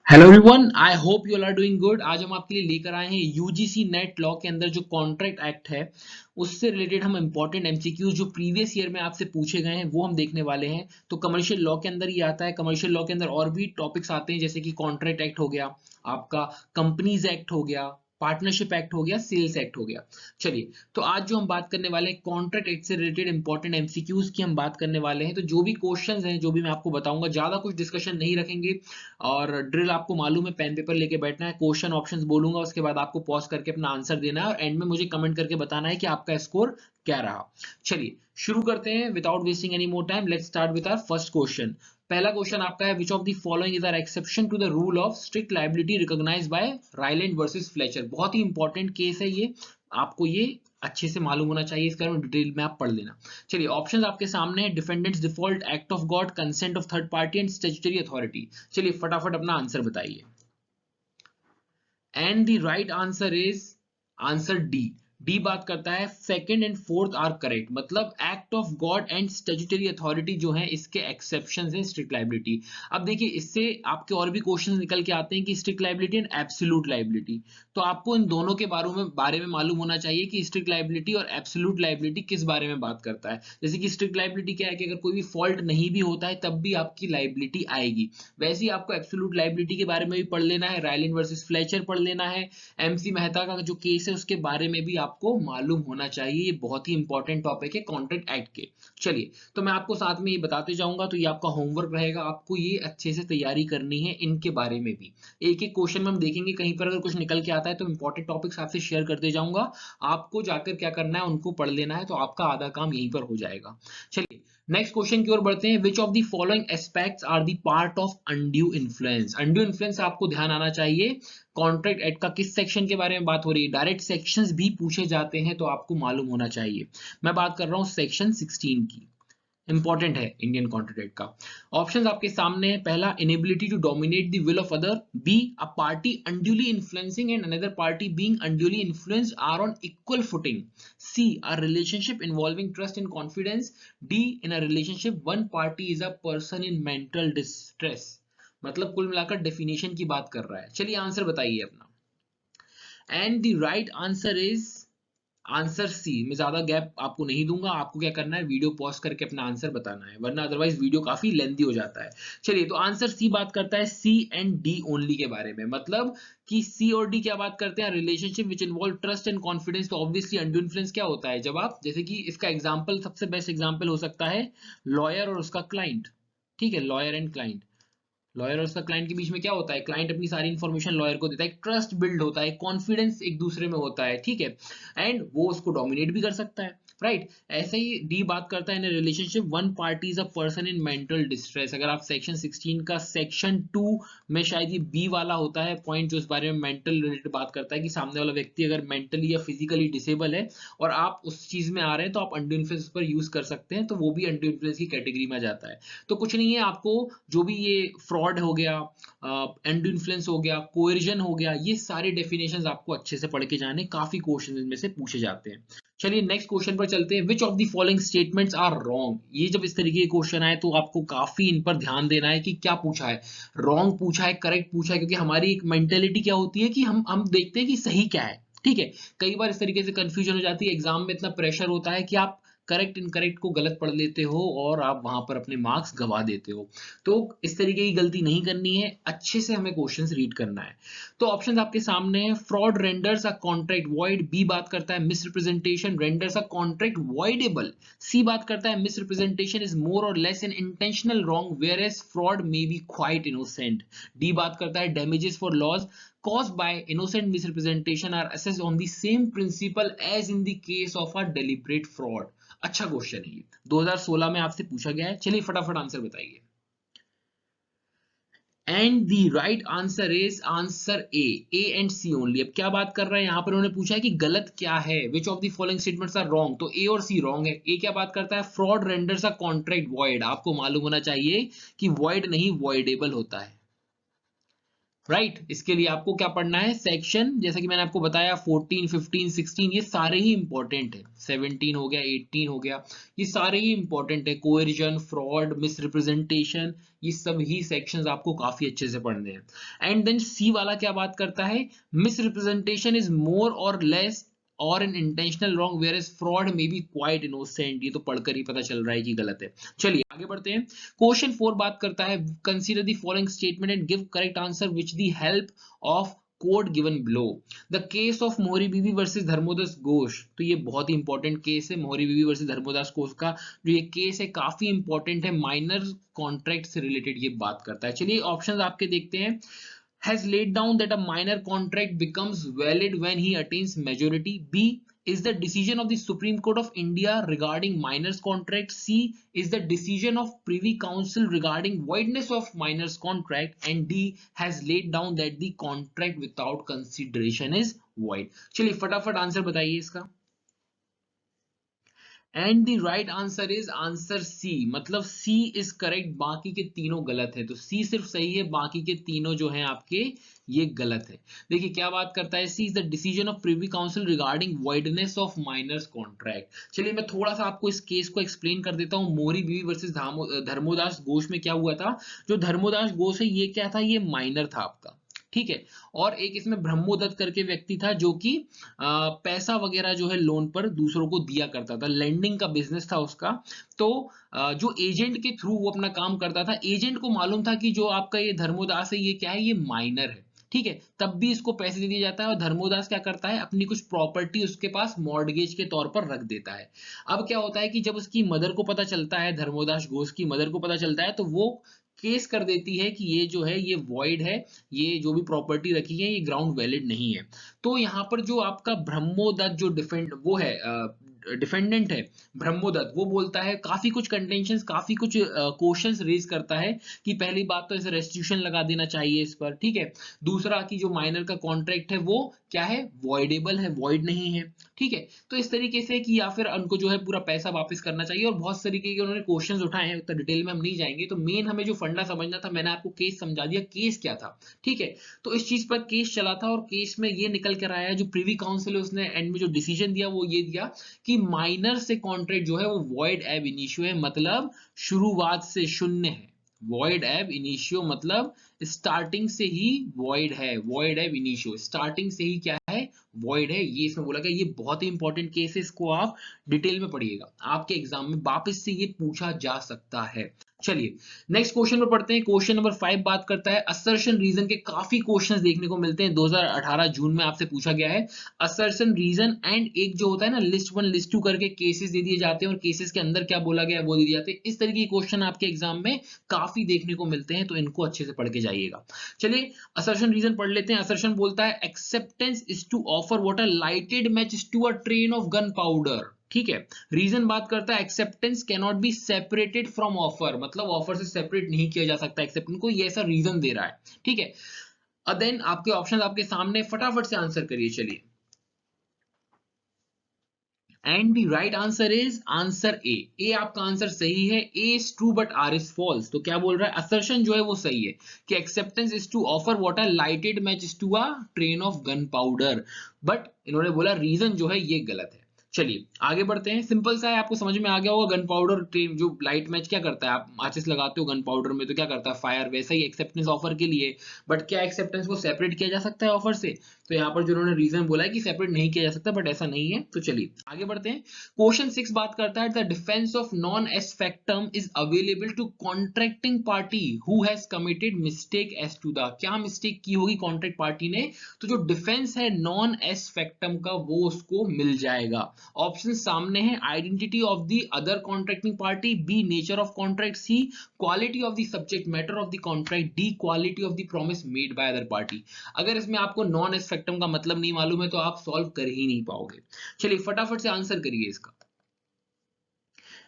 Hello everyone, I hope you all are doing good. आज हम आपके लिए लेकर आए हैं यूजीसी नेट लॉ के अंदर जो कॉन्ट्रैक्ट एक्ट है उससे रिलेटेड हम इंपॉर्टेंट एमसीक्यूज जो प्रीवियस ईयर में आपसे पूछे गए हैं वो हम देखने वाले हैं। तो कमर्शियल लॉ के अंदर ये आता है। कमर्शियल लॉ के अंदर और भी टॉपिक्स आते हैं जैसे कि कॉन्ट्रैक्ट एक्ट हो गया, आपका कंपनीज एक्ट हो गया, पार्टनरशिप एक्ट हो गया, सेल्स एक्ट हो गया। चलिए, तो आज जो हम बात करने वाले हैं कॉन्ट्रैक्ट एक्ट से रिलेटेड इंपॉर्टेंट एमसीक्यूज की हम बात करने वाले हैं। तो जो भी क्वेश्चंस हैं, जो भी मैं आपको बताऊंगा, ज्यादा कुछ डिस्कशन नहीं रखेंगे। और ड्रिल आपको मालूम है, पेन पेपर लेके बैठना है, क्वेश्चन ऑप्शंस बोलूंगा, उसके बाद आपको पॉज करके अपना आंसर देना है और एंड में मुझे कमेंट करके बताना है कि आपका स्कोर क्या रहा। चलिए शुरू करते हैं without wasting any more time. Let's start with our first question. पहला क्वेश्चन आपका है, which of the following is are exception to the rule of strict liability recognised by Ryland versus Fletcher. बहुत ही इंपॉर्टेंट केस है ये, आपको ये अच्छे से मालूम होना चाहिए, इसके बारे में डिटेल में आप पढ़ लेना। चलिए, ऑप्शंस आपके सामने है, defendant's default, act of God, consent of third party and statutory authority. चलिए फटाफट अपना आंसर बताइए। And the right answer is answer D. D बात करता है second and fourth are correct, मतलब act of God and statutory authority जो है इसके एक्सेप्शंस हैं स्ट्रिक्ट लायबिलिटी। अब देखिए, इससे आपके और भी क्वेश्चंस निकल के आते हैं कि strict liability and absolute liability. तो आपको इन दोनों के बारे में मालूम होना चाहिए कि स्ट्रिक्ट लायबिलिटी और एब्सोल्यूट लायबिलिटी किस बारे में बात करता है। जैसे कि स्ट्रिक्ट लायबिलिटी क्या है कि अगर कोई भी फॉल्ट नहीं भी होता है तब भी आपकी लायबिलिटी आएगी। वैसे ही आपको एब्सोल्यूट लायबिलिटी के बारे में भी पढ़ लेना है, रायलैंड वर्सेस फ्लेचर पढ़ लेना है, एमसी मेहता का जो केस है उसके बारे में भी आपको मालूम होना चाहिए। ये बहुत ही इंपॉर्टेंट टॉपिक है कॉन्ट्रैक्ट एक्ट के। चलिए, तो मैं आपको साथ में ये बताते जाऊंगा, तो ये आपका होमवर्क रहेगा, आपको ये अच्छे से तैयारी करनी है इनके बारे में भी। एक एक क्वेश्चन में हम देखेंगे, कहीं पर अगर कुछ निकल के आता है तो इंपॉर्टेंट टॉपिक्स आपसे शेयर करते जाऊंगा। आपको जाकर क्या करना है, उनको पढ़ लेना है, तो आपका आधा काम यहीं पर हो जाएगा। चलिए नेक्स्ट क्वेश्चन की ओर बढ़ते हैं। Which of the following aspects are the part of undue influence. Undue influence आपको ध्यान आना चाहिए। कॉन्ट्रैक्ट एक्ट का किस सेक्शन के बारे में बात हो रही है? डायरेक्ट सेक्शंस भी पूछे जाते हैं तो आपको मालूम होना चाहिए। मैं बात कर रहा हूं सेक्शन 16 की। इंपॉर्टेंट है इंडियन कॉन्ट्रैक्ट एक्ट का। ऑप्शंस आपके सामने है। पहला, inability to dominate the will of other. B, a party unduly influencing and another party being unduly influenced are on equal footing. C, a relationship involving trust and confidence. D, in a relationship one party is a person in mental distress. मतलब कुल मिलाकर definition की बात कर रहा है। चलिए answer बताइए अपना। And the right answer is answer C. मैं ज्यादा गैप आपको नहीं दूंगा, आपको क्या करना है, वीडियो पॉज करके अपना आंसर बताना है, वरना अदरवाइज वीडियो काफी लेंदी हो जाता है। चलिए, तो आंसर सी बात करता है सी एंड डी ओनली के बारे में। मतलब कि सी और डी क्या बात करते हैं, relationship which involve trust and confidence. तो ऑब्वियसली अनड्यू इन्फ्लुएंस क्या होता है, जब आप, जैसे कि इसका एग्जांपल, सबसे बेस्ट एग्जांपल हो सकता है लॉयर और उसका क्लाइंट। ठीक है, लॉयर एंड क्लाइंट। लॉयर और उसका क्लाइंट के बीच में क्या होता है, क्लाइंट अपनी सारी इंफॉर्मेशन लॉयर को देता है, ट्रस्ट बिल्ड होता है, कॉन्फिडेंस एक दूसरे में होता है। ठीक है, एंड वो उसको डोमिनेट भी कर सकता है, राइट। ऐसे ही डी बात करता है, in relationship one party is a person in mental distress. अगर आप सेक्शन 16 का सेक्शन 2 में, शायद ये बी वाला होता है पॉइंट, जो इस बारे में मेंटल रिलेटेड बात करता है कि सामने वाला व्यक्ति अगर मेंटली या फिजिकली डिसेबल है और आप उस चीज में आ रहे हैं तो आप अंडू इन्फ्लुएंस पर यूज कर सकते हैं, तो वो भी अंडू इन्फ्लुएंस की कैटेगरी में जाता है। तो कुछ नहीं है, आपको जो भी ये फ्रॉड हो गया, एंड इन्फ्लुएंस हो गया, कोएर्जन हो गया, ये सारे डेफिनेशंस आपको अच्छे से पढ़ के जाने, काफी क्वेश्चन इनमें से पूछे जाते हैं। चलिए नेक्स्ट क्वेश्चन पर चलते हैं। Which of the following statements are wrong. ये जब इस तरीके के क्वेश्चन आए तो आपको काफी इन पर ध्यान देना है कि क्या पूछा है, रॉन्ग पूछा है, करेक्ट पूछा है, क्योंकि हमारी एक मेंटेलिटी क्या होती है कि हम देखते हैं कि सही क्या है। ठीक है, कई बार इस तरीके से कंफ्यूजन हो जाती है, एग्जाम में इतना प्रेशर होता है कि आप करेक्ट इनकरेक्ट को गलत पढ़ लेते हो और आप वहां पर अपने मार्क्स गवा देते हो। तो इस तरीके की गलती नहीं करनी है, अच्छे से हमें क्वेश्चंस रीड करना है। तो ऑप्शंस आपके सामने है। Fraud renders a contract void. B बात करता है misrepresentation renders a contract voidable. C बात करता है मिसरिप्रेजेंटेशन इज मोर और less an intentional wrong whereas fraud may be quite innocent. D बात करता है damages for loss caused by innocent misrepresentation are assessed on the same principle as in the case of a deliberate fraud। अच्छा question है ये, 2016 में आपसे पूछा गया है। चलिए फटाफट आंसर बताइए। And the right answer is answer A and C only. अब क्या बात कर रहे हैं, यहां पर उन्होंने पूछा है कि गलत क्या है, which of the following statements are wrong, तो ए और सी रॉन्ग है। ए क्या बात करता है, fraud renders a contract void. आपको मालूम होना चाहिए कि वॉइड नहीं वॉइडेबल होता है। राइट इसके लिए आपको क्या पढ़ना है, सेक्शन जैसा कि मैंने आपको बताया 14, 15, 16 ये सारे ही इंपॉर्टेंट है, 17 हो गया, 18 हो गया, ये सारे ही इंपॉर्टेंट है, कोएर्जन, फ्रॉड, मिसरिप्रेजेंटेशन, ये सब ही सेक्शंस आपको काफी अच्छे से पढ़ने हैं। एंड देन सी वाला क्या बात करता है, मिसरिप्रेजेंटेशन इज मोर और लेस और an intentional wrong whereas fraud may be quite innocent, ये तो पढ़कर ही पता चल रहा है कि गलत है। चलिए आगे बढ़ते हैं। क्वेश्चन 4 बात करता है, consider the following statement and give correct answer which the help of code given below. The case of मोहरी बीवी वर्सेस धर्मोदास घोष, तो ये बहुत ही इंपॉर्टेंट केस है मोहरी बीवी वर्सेस धर्मोदास घोष का, जो ये केस है काफी इंपॉर्टेंट है, माइनर कॉन्ट्रैक्ट से रिलेटेड ये बात करता है। चलिए ऑप्शंस आपके देखते हैं। Has laid down that a minor contract becomes valid when he attains majority. B is the decision of the Supreme Court of India regarding minors contract. C is the decision of Privy Council regarding voidness of minors contract. And D has laid down that the contract without consideration is void. चलिए फटाफट answer बताइए इसका। And the right answer is answer C, मतलब C is correct, बाकी के तीनों गलत है, तो सी सिर्फ सही है, बाकी के तीनों जो हैं आपके ये गलत है। देखिए क्या बात करता है, C is the decision of Privy Council regarding voidness of minor's contract. चलिए मैं थोड़ा सा आपको इस केस को एक्सप्लेन कर देता हूँ। मोहरी बीवी वर्सेस धर्मोदास घोष में क्या हुआ था, जो धर्मोदास घोष है ये क्या था, ये माइनर था आपका, ठीक है। और एक इसमें ब्रह्मोदत्त करके व्यक्ति था जो कि पैसा वगैरह जो है लोन पर दूसरों को दिया करता था, लेंडिंग का बिजनेस था उसका। तो जो एजेंट के थ्रू वो अपना काम करता था, एजेंट को मालूम था कि जो आपका ये धर्मोदास है ये क्या है, ये माइनर है, ठीक है, तब भी इसको पैसे दे दिया जाता है और धर्मोदास क्या करता है, अपनी कुछ प्रॉपर्टी उसके पास मॉर्गेज के तौर पर रख देता है। अब क्या होता है कि जब उसकी मदर को पता चलता है, धर्मोदास घोष की मदर को पता चलता है, तो वो केस कर देती है कि ये जो है ये वॉइड है, ये जो भी प्रॉपर्टी रखी है ये ग्राउंड वैलिड नहीं है। तो यहाँ पर जो आपका ब्रह्मोदत्त जो डिफेंडेंट है ब्रह्मोदत्त, वो बोलता है काफी कुछ कंटेंशंस, काफी कुछ क्वेश्चंस रेज करता है कि पहली बात तो इसे रेस्टिट्यूशन लगा देना चाहिए इस पर, ठीक है। दूसरा कि जो माइनर का कॉन्ट्रैक्ट है वो क्या है, वॉइडेबल है, वॉइड नहीं है, ठीक है। तो इस तरीके से कि या फिर उनको जो है पूरा पैसा वापस करना चाहिए, और बहुत तरीके के उन्होंने क्वेश्चंस उठाए हैं, उतना डिटेल में हम नहीं जाएंगे। तो मेन हमें जो फंडा समझना था, मैंने आपको केस समझा दिया, केस क्या था, ठीक है। तो इस चीज पर केस चला था और केस में ये निकल कर आया, जो प्रिवी काउंसिल है उसने एंड में जो डिसीजन दिया वो ये दिया कि माइनर से कॉन्ट्रैक्ट जो है वो वॉइड एब इनिशियो है, मतलब शुरुआत से शून्य है। वॉइड एब इनिशियो मतलब स्टार्टिंग से ही वॉइड है, वॉइड एब इनिशियो स्टार्टिंग से ही क्या है, वॉइड है, ये इसमें बोला गया। ये बहुत ही इंपॉर्टेंट केस है, इसको आप डिटेल में पढ़िएगा, आपके एग्जाम में वापस से ये पूछा जा सकता है। चलिए नेक्स्ट क्वेश्चन पर पढ़ते हैं। क्वेश्चन नंबर 5 बात करता है असर्शन रीजन के, काफी क्वेश्चंस देखने को मिलते हैं, 2018 जून में आपसे पूछा गया है असर्शन रीजन एंड एक जो होता है ना लिस्ट 1 लिस्ट 2 करके केसेस दे दिए जाते हैं और केसेस के अंदर क्या बोला गया है वो दे दिए जाते हैं। इस तरीके के क्वेश्चन आपके एग्जाम में काफी देखने को मिलते हैं, तो इनको अच्छे से पढ़ के जाइएगा। चलिए असर्शन रीजन पढ़ लेते हैं। असर्शन बोलता है acceptance is to offer what a lighted match to a train of gunpowder, ठीक है। रीजन बात करता है acceptance cannot be separated from offer, मतलब ऑफर से सेपरेट नहीं किया जा सकता एक्सेप्टेंस को, ये ऐसा रीजन दे रहा है, ठीक है। और देन आपके ऑप्शन आपके सामने, फटाफट से आंसर करिए चलिए। And the right answer is answer A. A आपका आंसर सही है, A is true but R is false. तो क्या बोल रहा है, असर्शन जो है वो सही है कि acceptance is to offer what a lighted match to a train of gunpowder, but इन्होंने बोला रीजन जो है ये गलत है। चलिए आगे बढ़ते हैं, सिंपल सा है, आपको समझ में आ गया होगा। गन पाउडर ट्रेन जो लाइट मैच क्या करता है, आप माचिस लगाते हो गन पाउडर में तो क्या करता है, फायर, वैसा ही एक्सेप्टेंस ऑफर के लिए। बट क्या एक्सेप्टेंस को सेपरेट किया जा सकता है ऑफर से, तो यहाँ पर जो उन्होंने रीजन बोला है कि सेपरेट नहीं किया जा सकता, बट ऐसा नहीं है। तो चलिए आगे बढ़ते हैं। क्वेश्चन 6 बात करता है the defence of non est factum is available to contracting party who has committed mistake as to the, क्या मिस्टेक की होगी कॉन्ट्रैक्ट पार्टी ने, तो जो डिफेंस है नॉन एस फैक्टम का वो उसको मिल जाएगा। ऑप्शन सामने है, identity of the other contracting party, B nature of contract, C quality of the subject matter of the contract, D quality of the promise made by other party. अगर इसमें आपको non est फैक्टम का मतलब नहीं मालूम है तो आप सॉल्व कर ही नहीं पाओगे। चलिए फटाफट से आंसर करिए इसका।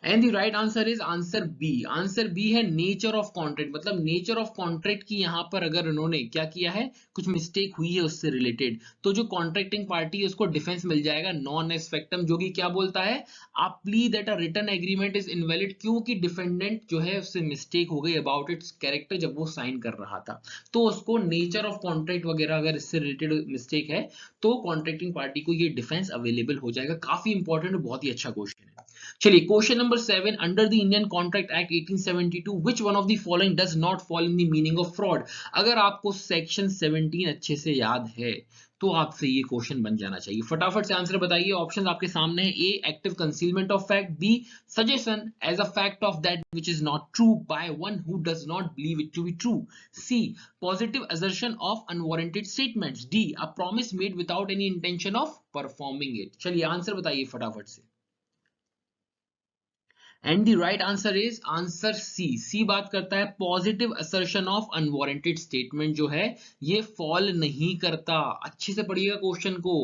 And the right answer is answer B. Answer B है नेचर ऑफ कॉन्ट्रैक्ट। मतलब नेचर ऑफ कॉन्ट्रैक्ट की यहाँ पर अगर उन्होंने क्या किया है, कुछ मिस्टेक हुई है उससे रिलेटेड, तो जो कॉन्ट्रैक्टिंग पार्टी है उसको डिफेंस मिल जाएगा नॉन एस फैक्टम, जो कि क्या बोलता है, आप plead that a written agreement is invalid, क्योंकि डिफेंडेंट जो है उससे मिस्टेक हो गई अबाउट इट्स कैरेक्टर जब वो साइन कर रहा था। तो उसको नेचर ऑफ कॉन्ट्रैक्ट वगैरह अगर इससे रिलेटेड मिस्टेक है तो कॉन्ट्रैक्टिंग पार्टी को ये डिफेंस अवेलेबल हो जाएगा। काफी इंपॉर्टेंट और बहुत ही अच्छा क्वेश्चन है। चलिए question number 7, under the Indian contract act 1872 which one of the following does not fall in the meaning of fraud. अगर आपको सेक्शन 17 अच्छे से याद है तो आपसे ये क्वेश्चन बन जाना चाहिए। फटाफट से आंसर बताइए। ऑप्शन आपके सामने है। A active concealment of fact, B suggestion as a fact of that which is not true by one who does not believe it to be true, C positive assertion of unwarranted statements, D a promise made without any intention of performing it. चलिए answer बताइए फटाफट से। And the right answer is answer C. C बात करता है positive assertion of unwarranted statement जो है ये फॉल नहीं करता। अच्छे से पढ़िएगा क्वेश्चन को।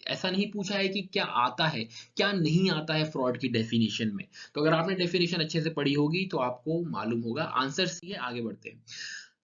ऐसा नहीं पूछा है कि क्या आता है क्या नहीं आता है फ्रॉड की डेफिनेशन में। तो अगर आपने डेफिनेशन अच्छे से पढ़ी होगी तो आपको मालूम होगा। आंसर सी है। आगे बढ़ते हैं।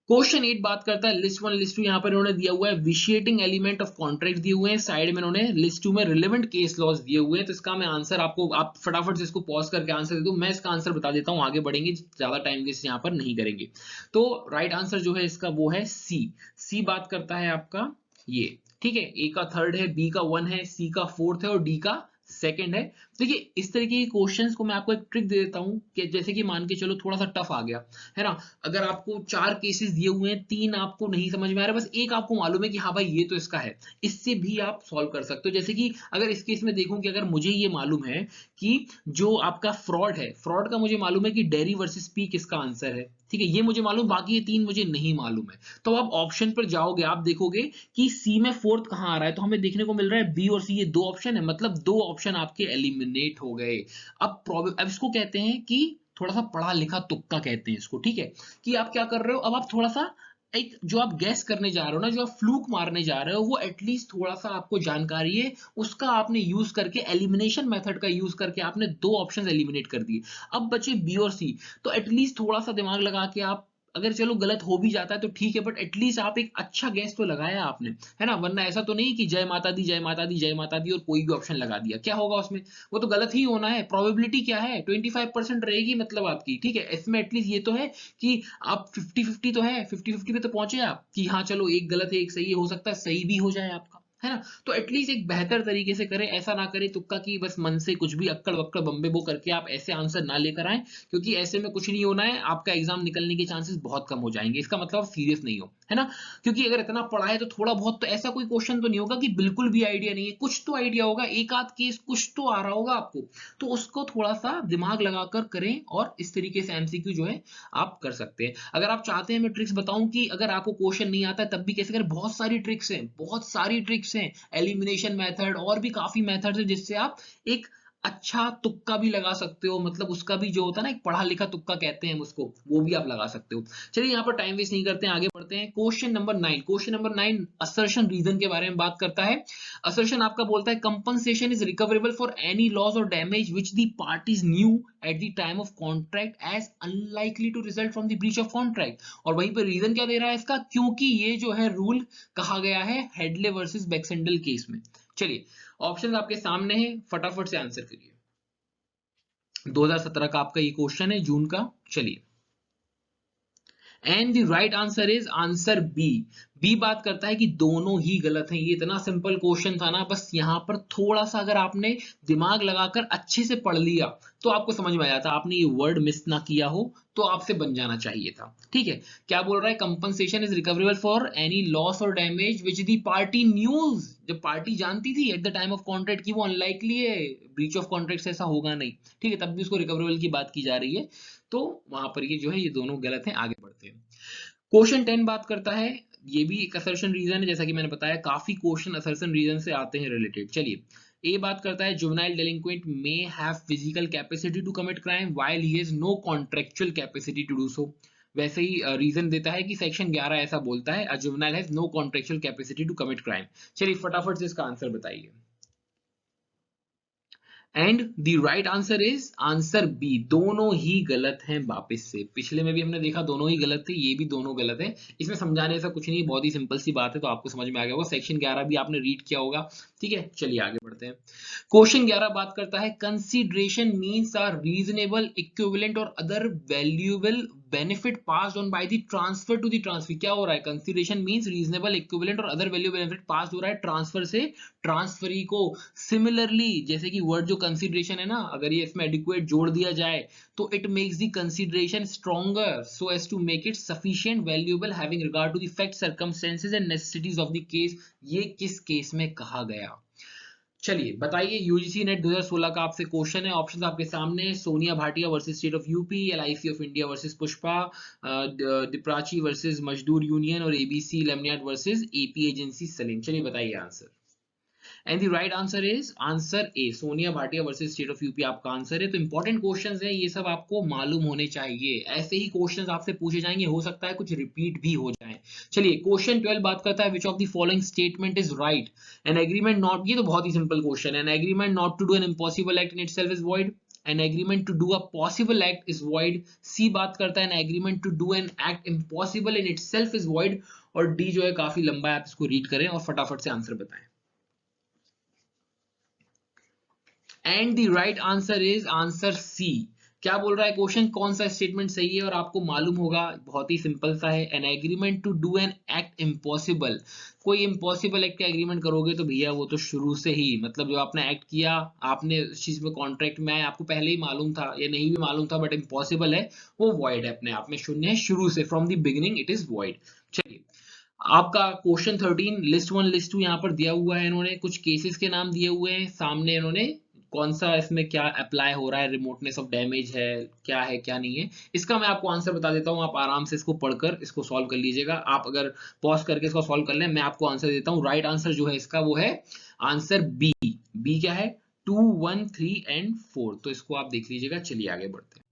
क्वेश्चन 8 बात करता है लिस्ट 1 लिस्ट 2। यहाँ पर इन्होंने दिया हुआ है विशिएटिंग एलिमेंट ऑफ कॉन्ट्रैक्ट दिए हुए हैं, साइड में इन्होंने लिस्ट 2 में रिलेवेंट केस लॉज दिए हुए हैं। तो इसका मैं आंसर आपको, आप फटाफट से इसको पॉज करके आंसर दे दो। मैं इसका आंसर बता देता हूँ, आगे बढ़ेंगे, ज्यादा टाइम वेस्ट यहाँ पर नहीं करेंगे। तो राइट आंसर जो है इसका वो है सी। सी बात करता है आपका ये, ठीक है। ए का थर्ड है, बी का 1 है, सी का 4th है और डी का सेकंड है। देखिए इस तरीके के क्वेश्चंस को मैं आपको एक ट्रिक दे देता हूँ कि जैसे कि मान के चलो थोड़ा सा टफ आ गया है ना, अगर आपको 4 केसेस दिए हुए हैं, 3 आपको नहीं समझ में आ रहा, बस एक आपको मालूम है कि हाँ भाई ये तो इसका है, इससे भी आप सॉल्व कर सकते हो। जैसे कि अगर इस केस में देखूं कि अगर मुझे ये मालूम है कि जो आपका फ्रॉड है, फ्रॉड का मुझे मालूम है कि डेरी वर्सेस पी किसका आंसर है, ठीक है, ये मुझे मालूम, बाकी ये 3 मुझे नहीं मालूम है। तो आप ऑप्शन पर जाओगे, आप देखोगे कि सी में 4th कहाँ आ रहा है, तो हमें देखने को मिल रहा है बी और सी, ये 2 ऑप्शन है, मतलब 2 ऑप्शन आपके एलिमिनेट हो गए। अब इसको कहते हैं कि थोड़ा सा पढ़ा लिखा तुक्का कहते हैं इसको, ठीक है। कि आप क्या कर रहे हो, अब आप थोड़ा सा एक जो आप गैस करने जा रहे हो ना, जो आप फ्लूक मारने जा रहे हो, वो एटलीस्ट थोड़ा सा आपको जानकारी है उसका, आपने यूज करके एलिमिनेशन मेथड का यूज करके आपने 2 ऑप्शंस एलिमिनेट कर दिए। अब बचे बी और सी, तो एटलीस्ट थोड़ा सा दिमाग लगा के आप, अगर चलो गलत हो भी जाता है तो ठीक है, बट एटलीस्ट आप एक अच्छा गैस तो लगाया आपने, है ना। वरना ऐसा तो नहीं कि जय माता दी जय माता दी जय माता दी और कोई भी ऑप्शन लगा दिया, क्या होगा उसमें, वो तो गलत ही होना है। प्रोबेबिलिटी क्या है, 25% रहेगी मतलब आपकी, ठीक है। इसमें एटलीस्ट ये तो है कि आप 50-50 तो है, 50-50 पे तो पहुंचे आप कि हाँ चलो एक गलत है एक सही है, हो सकता है सही भी हो जाए आपका, है ना। तो एटलीस्ट एक बेहतर तरीके से करें, ऐसा ना करें तुक्का की बस मन से कुछ भी अक्कड़ वक्कड़ बम्बे बो करके आप ऐसे आंसर ना लेकर आए, क्योंकि ऐसे में कुछ नहीं होना है, आपका एग्जाम निकलने के चांसेस बहुत कम हो जाएंगे। इसका मतलब सीरियस नहीं हो, है ना। क्योंकि अगर इतना पढ़ा है तो थोड़ा बहुत तो ऐसा कोई क्वेश्चन तो नहीं होगा कि बिल्कुल भी आइडिया नहीं है, कुछ तो आइडिया होगा, एक आध केस कुछ तो आ रहा होगा आपको, तो उसको थोड़ा सा दिमाग लगाकर करें और इस तरीके से एमसीक्यू जो है आप कर सकते हैं। अगर आप चाहते हैं मैं ट्रिक्स बताऊं कि अगर आपको क्वेश्चन नहीं आता है तब भी कैसे करें, बहुत सारी ट्रिक्स हैं, बहुत सारी ट्रिक्स हैं, एलिमिनेशन मेथड और भी काफी मेथड्स है जिससे आप एक अच्छा तुक्का भी लगा सकते हो, मतलब उसका भी जो होता है ना एक पढ़ा लिखा तुक्का कहते हैं उसको, वो भी आप लगा सकते हो। चलिए यहाँ पर टाइम वेस्ट नहीं करते हैं, आगे बढ़ते हैं। Question number 9। Question number 9 assertion reason के बारे में बात करता है। असर्शन आपका बोलता है compensation is recoverable for any loss or damage which the parties knew at the time of contract as unlikely to result from the breach of contract. और वहीं पर रीजन क्या दे रहा है इसका, क्योंकि ये जो है रूल कहा गया है हेडले वर्सेस बैक्सेंडल केस में। चलिए ऑप्शन आपके सामने है, फटाफट से आंसर करिए। 2017 का आपका ये क्वेश्चन है, जून का। चलिए and the right answer is answer B. B बात करता है कि दोनों ही गलत हैं। ये इतना सिंपल क्वेश्चन था ना, बस यहाँ पर थोड़ा सा अगर आपने दिमाग लगाकर अच्छे से पढ़ लिया तो आपको समझ में आ जाता, आपने ये वर्ड मिस ना किया हो तो आपसे बन जाना चाहिए था, ठीक है। क्या बोल रहा है, compensation is recoverable for any loss or damage which the party knows, जब पार्टी जानती थी at the time of contract की वो अनलाइकली है, ब्रीच ऑफ कॉन्ट्रैक्ट से ऐसा होगा नहीं, ठीक है, तब भी उसको रिकवरेबल की बात की जा रही है। तो वहां पर ये जो है ये दोनों गलत हैं। आगे बढ़ते हैं। क्वेश्चन 10 बात करता है, ये भी एक असर्शन रीजन है, जैसा कि मैंने बताया काफी क्वेश्चन असर्शन रीजन से आते हैं रिलेटेड। चलिए ए बात करता है juvenile delinquent may have physical capacity to commit crime while he has no contractual capacity to do so. वैसे ही रीजन देता है कि सेक्शन 11 ऐसा बोलता है, a juvenile has no contractual capacity to commit crime. चलिए फटाफट से इसका आंसर बताइए। And the right answer is answer B, दोनों ही गलत हैं। वापस से पिछले में भी हमने देखा दोनों ही गलत थे, ये भी दोनों गलत है। इसमें समझाने ऐसा कुछ नहीं, बहुत ही सिंपल सी बात है, तो आपको समझ में आ गया होगा। सेक्शन 11 भी आपने रीड किया होगा। ठीक है, चलिए आगे बढ़ते हैं। क्वेश्चन 11 बात करता है consideration means are reasonable equivalent or other valuable benefit passed on by the transfer to the transfer. क्या हो रहा है? Consideration means reasonable equivalent or other value benefit pass हो रहा है ट्रांसफर से ट्रांसफरी को। सिमिलरली जैसे कि वर्ड जो कंसीडरेशन है ना, अगर ये इसमें एडिक्वेट जोड़ दिया जाए तो it makes the consideration stronger so as to make it sufficient valuable having regard to the fact circumstances and necessities of the case. ये किस केस में कहा गया? चलिए बताइए। यूजीसी नेट 2016 का आपसे क्वेश्चन है। ऑप्शंस आपके सामने है। Sonia Bhatia versus state of UP, LIC of India versus Pushpa, दिप्राची वर्सेस मजदूर यूनियन और ABC lemonade versus AP agency Salim. चलिए बताइए answer. And the right answer is answer A, Sonia Bhatia versus state of UP आपका आंसर है। तो इंपॉर्टेंट क्वेश्चंस है, ये सब आपको मालूम होने चाहिए। ऐसे ही क्वेश्चंस आपसे पूछे जाएंगे, हो सकता है कुछ रिपीट भी हो जाए। चलिए क्वेश्चन 12 बात करता है which of the following statement is right. An agreement not, ये तो बहुत ही सिंपल क्वेश्चन है। An agreement not to do an impossible act in itself is void. An agreement to do a possible act is void. C बात करता है an agreement to do an act impossible in itself is void. और D जो है काफी लंबा है, आप इसको रीड करें और फटाफट से आंसर बताएं। And the right answer is answer C. क्या बोल रहा है क्वेश्चन, कौन सा स्टेटमेंट सही है और आपको मालूम होगा। बहुत ही सिंपल सा है, an agreement to do an act impossible. कोई इम्पॉसिबल एक्ट का एग्रीमेंट करोगे तो भैया वो तो शुरू से ही, मतलब जो आपने एक्ट किया, आपने इस चीज में कॉन्ट्रैक्ट में आए, आपको पहले ही मालूम था या नहीं भी मालूम था बट इम्पॉसिबल है, वो वॉइड है, अपने आप में शून्य है शुरू से, from the beginning it is void. चलिए आपका क्वेश्चन 13 लिस्ट 1 लिस्ट 2 यहाँ पर दिया हुआ है। इन्होंने कुछ केसेस के नाम दिए हुए हैं सामने, इन्होंने कौन सा इसमें क्या अप्लाई हो रहा है, रिमोटनेस ऑफ डैमेज है क्या नहीं है, इसका मैं आपको आंसर बता देता हूँ। आप आराम से इसको पढ़कर इसको सॉल्व कर लीजिएगा। आप अगर पॉज करके इसको सॉल्व कर लें, मैं आपको आंसर देता हूँ। राइट आंसर जो है इसका वो है आंसर बी। बी क्या है? 2, 1, 3 एंड 4। तो इसको आप देख लीजिएगा। चलिए आगे बढ़ते हैं।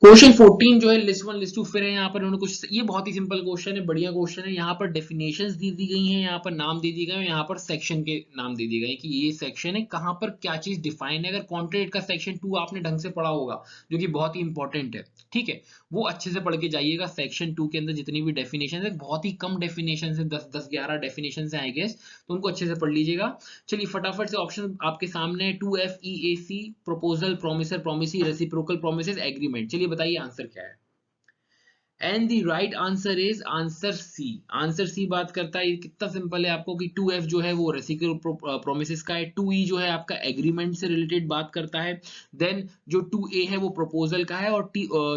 क्वेश्चन 14 जो है लिस्ट 1 लिस्ट 2 फिर है यहाँ पर उन्होंने कुछ, ये बहुत ही सिंपल क्वेश्चन है, बढ़िया क्वेश्चन है। यहाँ पर डेफिनेशंस दी गई हैं, यहाँ पर नाम दे दिए गए हैं, यहाँ पर सेक्शन के नाम दे दिए गए कि ये सेक्शन है, कहाँ पर क्या चीज डिफाइन है। अगर कॉन्ट्रैक्ट का सेक्शन 2 आपने ढंग से पढ़ा होगा, जो कि बहुत ही इंपॉर्टेंट है, ठीक है, वो अच्छे से पढ़ के जाइएगा। सेक्शन 2 के अंदर जितनी भी डेफिनेशन है, बहुत ही कम डेफिनेशन है, 10-11 डेफिनेशन है आई गेस, तो उनको अच्छे से पढ़ लीजिएगा। चलिए फटाफट से ऑप्शन आपके सामने है। 2FEAC proposal, promisor, promisee, reciprocal promises, agreement. चलिए बताइए आंसर क्या है। And the right answer is answer C. Answer C बात करता है, ये कितना सिंपल है आपको कि 2F जो है वो रेसिप्रोकल प्रोमिसेस का है, 2E जो है आपका एग्रीमेंट से रिलेटेड बात करता है, देन जो 2A है वो प्रपोजल का है, और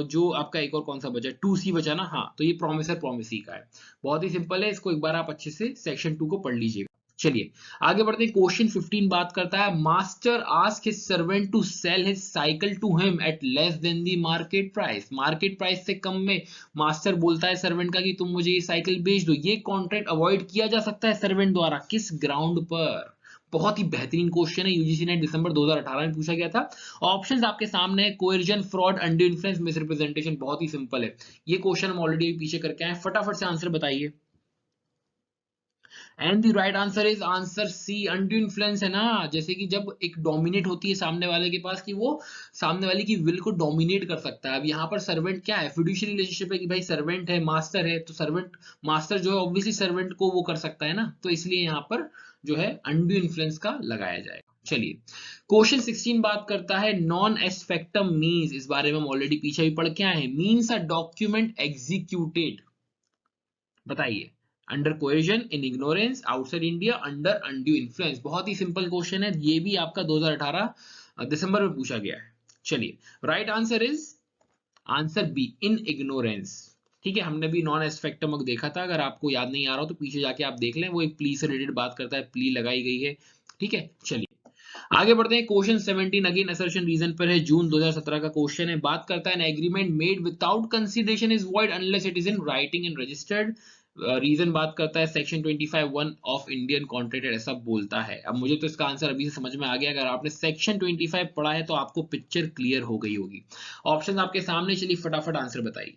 जो आपका एक और कौन सा बचा, 2C बचा ना, हाँ, तो ये प्रोमिसर प्रोमिसी का है। बहुत ही सिंपल है, इसको एक बार आप अच्छे से सेक्शन 2 को पढ़ लीजिएगा। चलिए आगे बढ़ते हैं। क्वेश्चन 15 बात करता है master ask his servant to sell his cycle to him at less than the market price. Market price से कम में मास्टर बोलता है सर्वेंट का कि तुम मुझे ये साइकिल बेच दो। ये कॉन्ट्रैक्ट अवॉइड किया जा सकता है सर्वेंट द्वारा, किस ग्राउंड पर? बहुत ही बेहतरीन क्वेश्चन है, यूजीसी ने दिसंबर 2018 में पूछा गया था। ऑप्शंस आपके सामने है, कोएर्जन, फ्रॉड, अंडर इन्फ्लुएंस, मिसरिप्रेजेंटेशन। बहुत ही सिंपल है ये क्वेश्चन, हम ऑलरेडी पीछे करके आए। फटाफट से आंसर बताइए। And the right answer is answer C, undue influence है ना। जैसे कि जब एक डोमिनेट होती है सामने वाले के पास, कि वो सामने वाले की विल को डोमिनेट कर सकता है। अब यहाँ पर सर्वेंट क्या है, फिड्यूशियरी रिलेशनशिप है कि भाई सर्वेंट है मास्टर है, तो सर्वेंट मास्टर जो है ऑब्वियसली सर्वेंट को वो कर सकता है ना, तो इसलिए यहाँ पर जो है अनड्यू इन्फ्लुएंस का लगाया जाएगा। चलिए क्वेश्चन 16 बात करता है नॉन एस्पेक्टम मीन्स। इस बारे में हम ऑलरेडी पीछे भी पढ़ के आए हैं। मीन्स अ डॉक्यूमेंट एग्जीक्यूटेड, बताइए, under coercion, in ignorance, outside India, under undue influence. बहुत ही सिंपल क्वेश्चन है, ये भी आपका 2018 दिसंबर में पूछा गया है। चलिए right answer is answer B, in ignorance. ठीक है, हमने भी नॉन एस्पेक्टम देखा था, अगर आपको याद नहीं आ रहा हो तो पीछे जाके आप देख लें, वो एक प्ली से रिलेटेड बात करता है, प्ली लगाई गई है। ठीक है, चलिए आगे बढ़ते हैं। क्वेश्चन 17 अगेन असर्शन रीजन पर है, जून 2017 का क्वेश्चन है। बात करता है an agreement made without consideration is void unless it is in writing and registered. Reason बात करता है सेक्शन 25(1) ऑफ इंडियन कॉन्ट्रैक्ट, ऐसा बोलता है। अब मुझे तो इसका आंसर अभी से समझ में आ गया, अगर आपने सेक्शन 25 पढ़ा है तो आपको पिक्चर क्लियर हो गई होगी। ऑप्शन आपके सामने, चलिए फटाफट आंसर बताइए।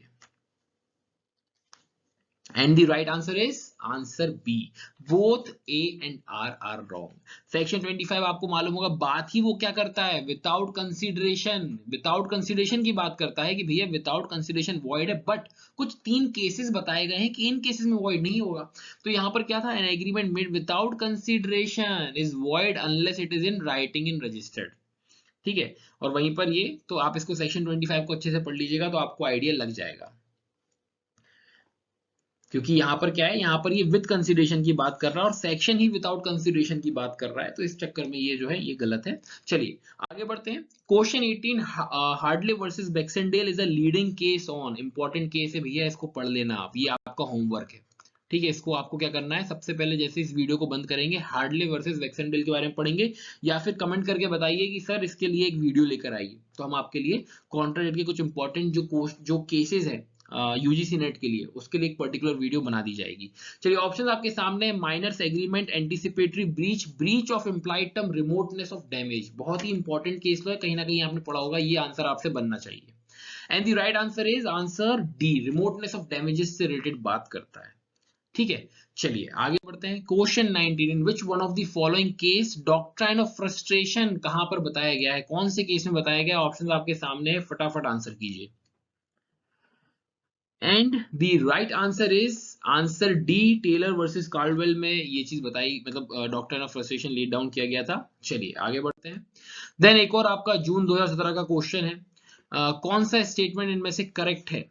And the right answer is answer B. Both A and R are wrong. Section 25 आपको मालूम होगा, बात ही वो क्या करता है, विदाउट कंसिडरेशन, विदाउट कंसिडरेशन की बात करता है कि भैया विदाउट कंसिडरेशन वॉइड है, बट कुछ 3 केसेस बताए गए हैं कि इन केसेस में वॉइड नहीं होगा। तो यहाँ पर क्या था, N agreement made without consideration is void unless it is in writing in registered. ठीक है, और वहीं पर ये तो आप इसको सेक्शन 25 को अच्छे से पढ़ लीजिएगा तो आपको आइडिया लग जाएगा, क्योंकि यहाँ पर क्या है, यहाँ पर ये विद कंसिडरेशन की बात कर रहा है और सेक्शन ही विदाउट कंसिडरेशन की बात कर रहा है, तो इस चक्कर में ये जो है ये गलत है। चलिए आगे बढ़ते हैं। Question 18, Hadley versus Baxendale is a leading case on, important case है भैया, इसको पढ़ लेना आप, ये आपका होमवर्क है। ठीक है, इसको आपको क्या करना है, सबसे पहले जैसे इस वीडियो को बंद करेंगे हार्डले वर्सेस बैक्सेंडेल के बारे में पढ़ेंगे, या फिर कमेंट करके बताइए कि सर इसके लिए एक वीडियो लेकर आइए, तो हम आपके लिए कॉन्ट्राडेक्ट के कुछ इंपॉर्टेंट जो केसेस है यूजीसी नेट के लिए, उसके लिए एक पर्टिकुलर वीडियो बना दी जाएगी। चलिए ऑप्शन आपके सामने, minor's agreement, anticipatory breach, breach of implied term, remoteness of damage. बहुत ही इंपॉर्टेंट केस लो है, कहीं ना कहीं आपने पढ़ा होगा, ये आंसर आपसे बनना चाहिए। And the right answer is answer D, remoteness of damages से रिलेटेड बात करता है। ठीक है, चलिए आगे बढ़ते हैं। Question 19, in which one of the following case doctrine of frustration कहां पर बताया गया है, कौन से केस में बताया गया, ऑप्शन आपके सामने है, फटाफट आंसर कीजिए। And the right answer is answer D, Taylor versus Caldwell में ये चीज बताई, मतलब doctrine of frustration laid down किया गया था। चलिए आगे बढ़ते हैं। देन एक और आपका जून 2017 का क्वेश्चन है, कौन सा स्टेटमेंट इनमें से करेक्ट है,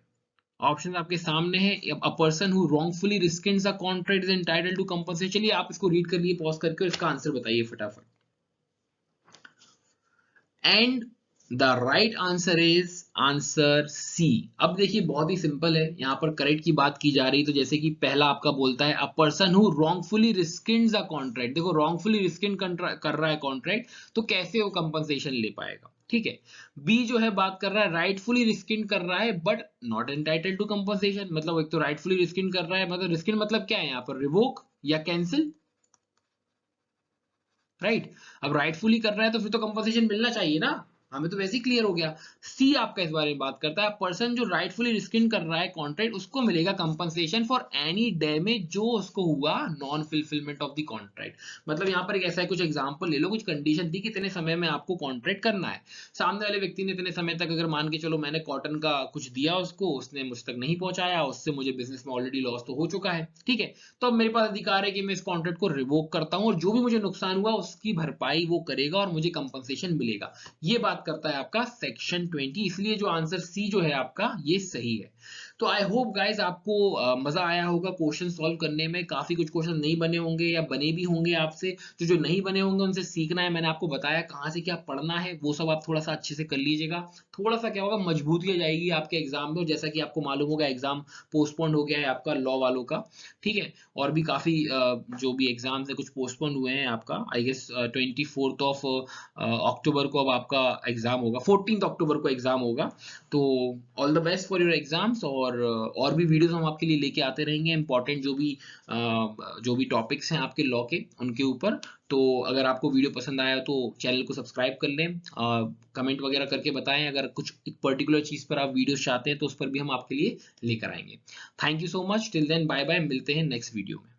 ऑप्शन आपके सामने है। A person who wrongfully rescinds a contract is entitled to compensation. चलिए आप इसको रीड कर लिए पॉज करके, इसका आंसर बताइए फटाफट। And the right answer is answer C. अब देखिए बहुत ही सिंपल है, यहाँ पर करेक्ट की बात की जा रही, तो जैसे कि पहला आपका बोलता है, a person who wrongfully rescinds a contract, देखो रॉन्गफुली रिस्किंड कर रहा है कॉन्ट्रैक्ट, तो कैसे वो कंपनसेशन ले पाएगा। ठीक है, बी जो है बात कर रहा है राइटफुली रिस्किंड कर रहा है but not entitled to compensation, मतलब एक तो राइटफुली रिस्किंड कर रहा है, मतलब रिस्किंड मतलब क्या है यहाँ पर, रिवोक या कैंसिल, राइट। अब राइटफुली कर रहा है तो फिर तो कंपनसेशन मिलना चाहिए ना, हमें तो वैसे ही क्लियर हो गया। सी आपका इस बारे में बात करता है, पर्सन जो राइटफुली रिस्किंड कर रहा है कॉन्ट्रैक्ट, उसको मिलेगा कंपनसेशन फॉर एनी डैमेज जो उसको हुआ non fulfilment of the contract. मतलब यहाँ पर एक ऐसा है, कुछ एग्जांपल ले लो, कुछ कंडीशन थी कि इतने समय में आपको कॉन्ट्रैक्ट करना है, सामने वाले व्यक्ति ने इतने समय तक, अगर मान के चलो मैंने कॉटन का कुछ दिया उसको, उसने मुझ तक नहीं पहुंचाया, उससे मुझे बिजनेस में ऑलरेडी लॉस तो हो चुका है। ठीक है, तो अब मेरे पास अधिकार है कि मैं इस कॉन्ट्रैक्ट को रिवोक करता हूं और जो भी मुझे नुकसान हुआ उसकी भरपाई वो करेगा और मुझे कंपनसेशन मिलेगा। ये बात करता है आपका सेक्शन 20, इसलिए जो आंसर सी जो है आपका ये सही है। तो आई होप गाइज आपको मजा आया होगा क्वेश्चन सॉल्व करने में, काफी कुछ क्वेश्चन नहीं बने होंगे या बने भी होंगे आपसे, तो जो नहीं बने होंगे उनसे सीखना है, मैंने आपको बताया कहाँ से क्या पढ़ना है, वो सब आप थोड़ा सा अच्छे से कर लीजिएगा। थोड़ा सा क्या होगा, मजबूती आ जाएगी आपके एग्जाम में, और जैसा कि आपको मालूम होगा एग्जाम पोस्टपोन हो गया है आपका लॉ वालों का। ठीक है, और भी काफी जो भी एग्जाम्स है कुछ पोस्टपोन हुए हैं आपका, आई गेस 24 ऑफ अक्टूबर को अब आपका एग्जाम होगा, 14 अक्टूबर को एग्जाम होगा। तो all the best for your exams, और भी वीडियोस हम आपके लिए लेके आते रहेंगे, इंपॉर्टेंट जो भी टॉपिक्स हैं आपके लॉ के उनके ऊपर। तो अगर आपको वीडियो पसंद आया तो चैनल को सब्सक्राइब कर लें, कमेंट वगैरह करके बताएं, अगर कुछ एक पर्टिकुलर चीज पर आप वीडियोस चाहते हैं तो उस पर भी हम आपके लिए लेकर आएंगे। Thank you so much, till then bye bye, मिलते हैं नेक्स्ट वीडियो में।